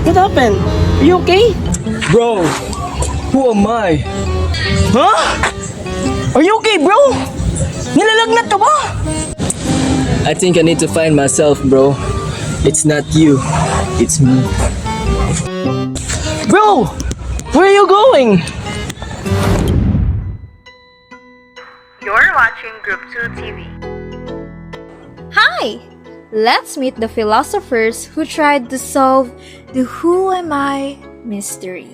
What happened? Are you okay? Bro, who am I? Huh? Are you okay, bro? Nilalagnat ka ba? I think I need to find myself, bro. It's not you, it's me. Bro, where are you going? You're watching Group 2 TV. Hi! Let's meet the philosophers who tried to solve the who am I mystery.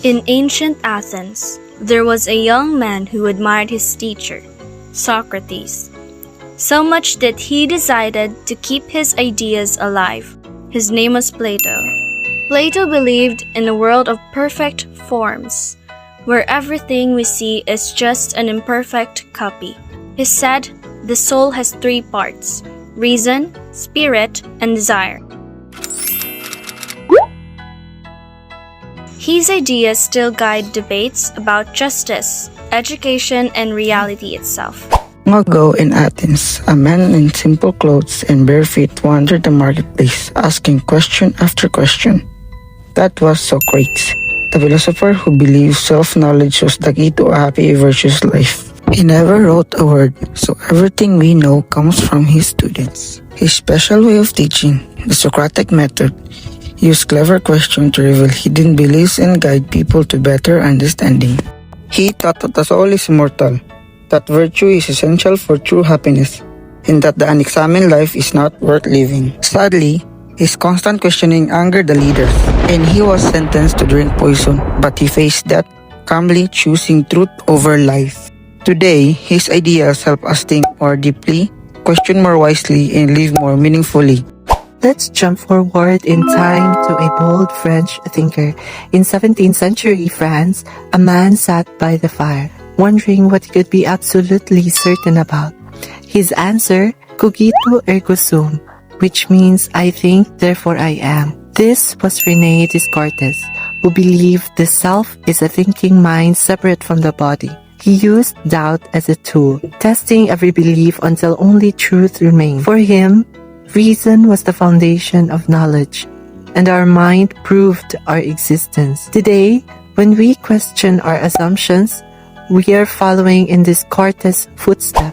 In ancient Athens, there was a young man who admired his teacher, Socrates. So much that he decided to keep his ideas alive. His name was Plato. Plato believed in a world of perfect forms, where everything we see is just an imperfect copy. He said the soul has three parts: reason, spirit, and desire. His ideas still guide debates about justice, education, and reality itself. Long ago in Athens, a man in simple clothes and bare feet wandered the marketplace, asking question after question. That was Socrates, the philosopher who believed self-knowledge was the key to a happy, virtuous life. He never wrote a word, so everything we know comes from his students. His special way of teaching, the Socratic method, used clever questions to reveal hidden beliefs and guide people to better understanding. He taught that the soul is immortal, that virtue is essential for true happiness, and that the unexamined life is not worth living. Sadly, his constant questioning angered the leaders, and he was sentenced to drink poison, but he faced death, calmly choosing truth over life. Today, his ideas help us think more deeply, question more wisely, and live more meaningfully. Let's jump forward in time to a bold French thinker. In 17th century France, a man sat by the fire, wondering what he could be absolutely certain about. His answer, cogito ergo sum, which means I think, therefore I am. This was René Descartes, who believed the self is a thinking mind separate from the body. He used doubt as a tool, testing every belief until only truth remained. For him, reason was the foundation of knowledge, and our mind proved our existence. Today, when we question our assumptions, we are following in Descartes' footsteps.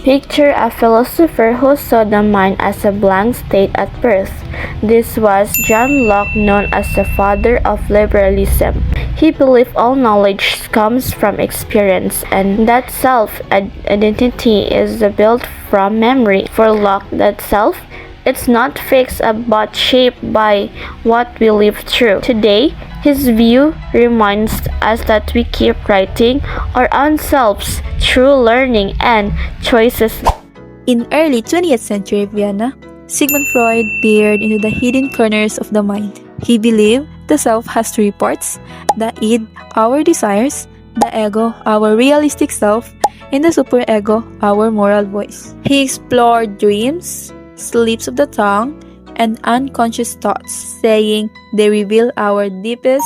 Picture a philosopher who saw the mind as a blank state at birth. This was John Locke, known as the father of liberalism. He believed all knowledge comes from experience and that self-identity is built from memory. For Locke, that self, it's not fixed but shaped by what we live through. Today, his view reminds us that we keep writing our own selves through learning and choices. In early 20th century Vienna, Sigmund Freud peered into the hidden corners of the mind. He believed the self has three parts: the id, our desires; the ego, our realistic self; and the superego, our moral voice. He explored dreams, slips of the tongue, and unconscious thoughts, saying they reveal our deepest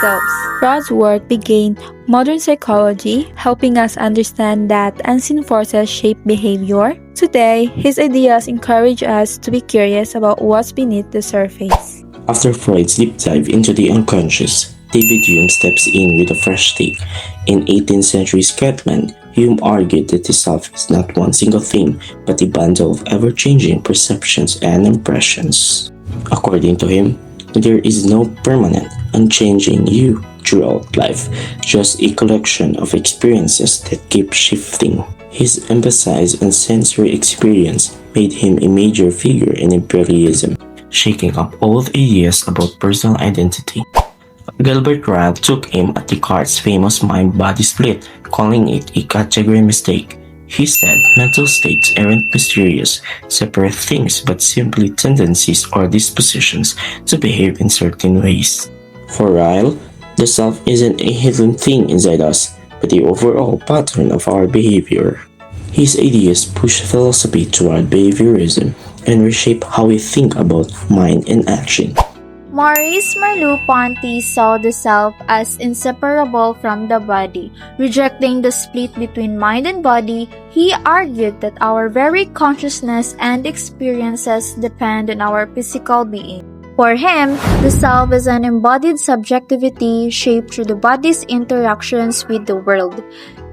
selves. Freud's work began modern psychology, helping us understand that unseen forces shape behavior. Today, his ideas encourage us to be curious about what's beneath the surface. After Freud's deep dive into the unconscious, David Hume steps in with a fresh take. In 18th century Scotland, Hume argued that the self is not one single thing, but a bundle of ever-changing perceptions and impressions. According to him, there is no permanent, unchanging you throughout life, just a collection of experiences that keep shifting. His emphasis on sensory experience made him a major figure in imperialism, shaking up old ideas about personal identity. Gilbert Ryle took aim at Descartes' famous mind-body split, calling it a category mistake. He said mental states aren't mysterious, separate things but simply tendencies or dispositions to behave in certain ways. For Ryle, the self isn't a hidden thing inside us, but the overall pattern of our behavior. His ideas push philosophy toward behaviorism and reshape how we think about mind and action. Maurice Merleau-Ponty saw the self as inseparable from the body. Rejecting the split between mind and body, he argued that our very consciousness and experiences depend on our physical being. For him, the self is an embodied subjectivity shaped through the body's interactions with the world.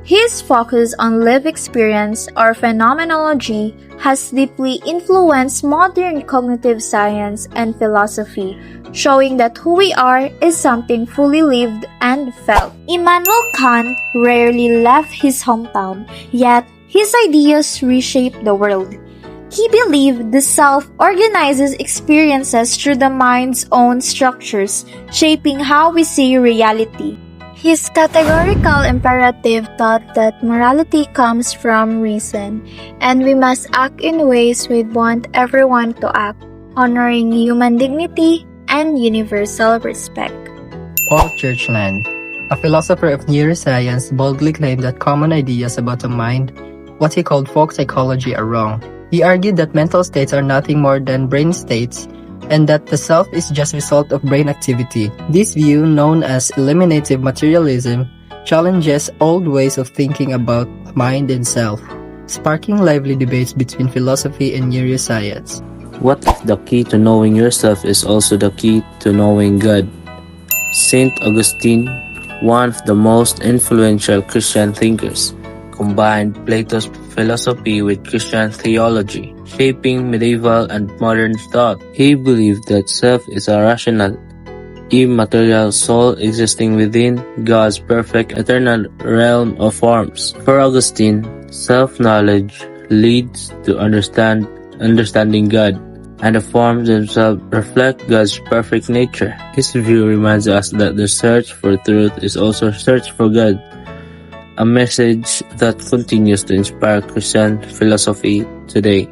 His focus on lived experience or phenomenology has deeply influenced modern cognitive science and philosophy, showing that who we are is something fully lived and felt. Immanuel Kant rarely left his hometown, yet his ideas reshaped the world. He believed the self organizes experiences through the mind's own structures, shaping how we see reality. His categorical imperative taught that morality comes from reason, and we must act in ways we want everyone to act, honoring human dignity and universal respect. Paul Churchland, a philosopher of neuroscience, boldly claimed that common ideas about the mind, what he called folk psychology, are wrong. He argued that mental states are nothing more than brain states, and that the self is just a result of brain activity. This view, known as eliminative materialism, challenges old ways of thinking about mind and self, sparking lively debates between philosophy and neuroscience. What if the key to knowing yourself is also the key to knowing God? Saint Augustine, one of the most influential Christian thinkers, combined Plato's philosophy with Christian theology, shaping medieval and modern thought. He believed that self is a rational, immaterial soul existing within God's perfect eternal realm of forms. For Augustine, self-knowledge leads to understanding God, and the forms themselves reflect God's perfect nature. His view reminds us that the search for truth is also a search for God, a message that continues to inspire Christian philosophy today.